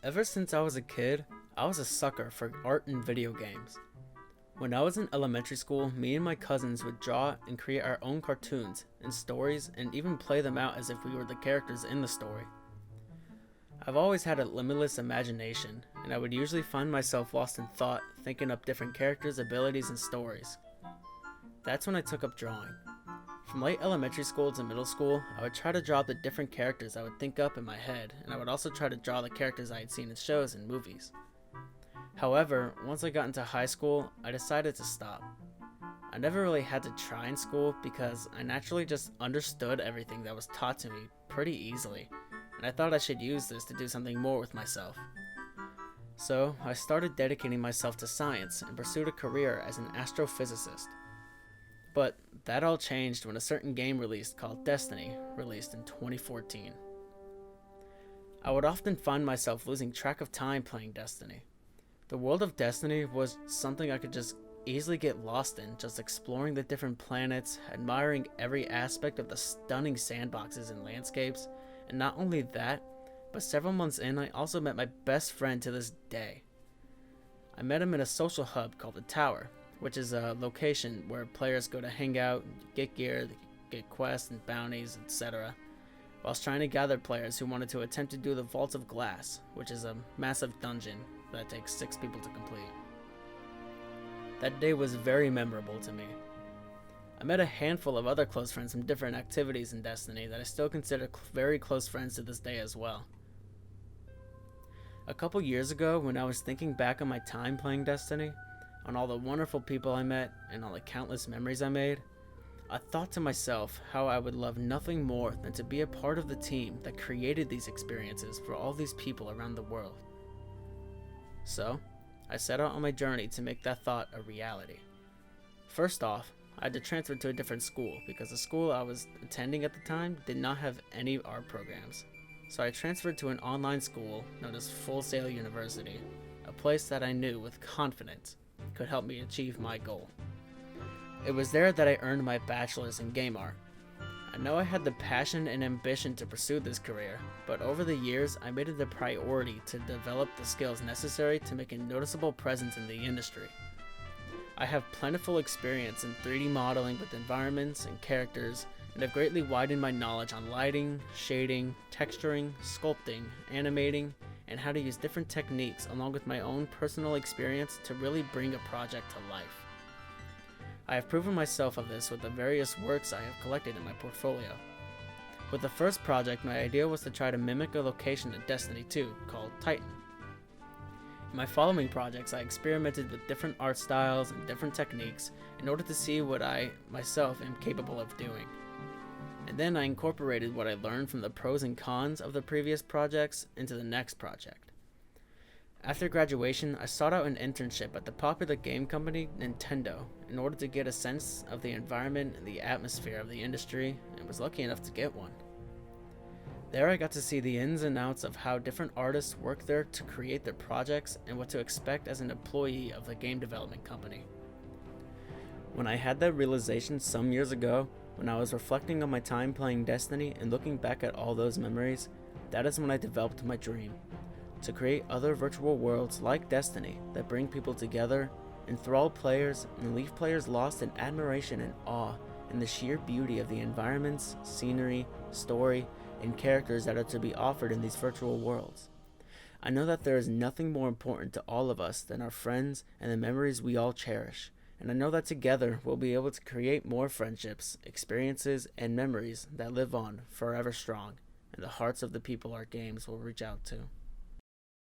Ever since I was a kid, I was a sucker for art and video games. When I was in elementary school, me and my cousins would draw and create our own cartoons and stories and even play them out as if we were the characters in the story. I've always had a limitless imagination, and I would usually find myself lost in thought, thinking up different characters, abilities, and stories. That's when I took up drawing. From late elementary school to middle school, I would try to draw the different characters I would think up in my head, and I would also try to draw the characters I had seen in shows and movies. However, once I got into high school, I decided to stop. I never really had to try in school because I naturally just understood everything that was taught to me pretty easily, and I thought I should use this to do something more with myself. So, I started dedicating myself to science and pursued a career as an astrophysicist. But that all changed when a certain game released called Destiny released in 2014. I would often find myself losing track of time playing Destiny. The world of Destiny was something I could just easily get lost in, just exploring the different planets, admiring every aspect of the stunning sandboxes and landscapes, and not only that, but several months in I also met my best friend to this day. I met him in a social hub called the Tower, which is a location where players go to hang out, get gear, get quests and bounties, etc., whilst trying to gather players who wanted to attempt to do the Vault of Glass, which is a massive dungeon that takes 6 people to complete. That day was very memorable to me. I met a handful of other close friends from different activities in Destiny that I still consider very close friends to this day as well. A couple years ago, when I was thinking back on my time playing Destiny, on all the wonderful people I met, and all the countless memories I made, I thought to myself how I would love nothing more than to be a part of the team that created these experiences for all these people around the world. So, I set out on my journey to make that thought a reality. First off, I had to transfer to a different school because the school I was attending at the time did not have any art programs. So I transferred to an online school known as Full Sail University, a place that I knew with confidence could help me achieve my goal. It was there that I earned my bachelor's in game art. I know I had the passion and ambition to pursue this career, but over the years I made it a priority to develop the skills necessary to make a noticeable presence in the industry. I have plentiful experience in 3D modeling with environments and characters, and have greatly widened my knowledge on lighting, shading, texturing, sculpting, animating, and how to use different techniques along with my own personal experience to really bring a project to life. I have proven myself of this with the various works I have collected in my portfolio. With the first project, my idea was to try to mimic a location in Destiny 2 called Titan. In my following projects, I experimented with different art styles and different techniques in order to see what I myself am capable of doing. And then I incorporated what I learned from the pros and cons of the previous projects into the next project. After graduation, I sought out an internship at the popular game company Nintendo in order to get a sense of the environment and the atmosphere of the industry, and was lucky enough to get one. There I got to see the ins and outs of how different artists work there to create their projects and what to expect as an employee of the game development company. When I had that realization some years ago, when I was reflecting on my time playing Destiny and looking back at all those memories, that is when I developed my dream. To create other virtual worlds like Destiny that bring people together, enthrall players, and leave players lost in admiration and awe in the sheer beauty of the environments, scenery, story, and characters that are to be offered in these virtual worlds. I know that there is nothing more important to all of us than our friends and the memories we all cherish, and I know that together we'll be able to create more friendships, experiences, and memories that live on forever strong in the hearts of the people our games will reach out to.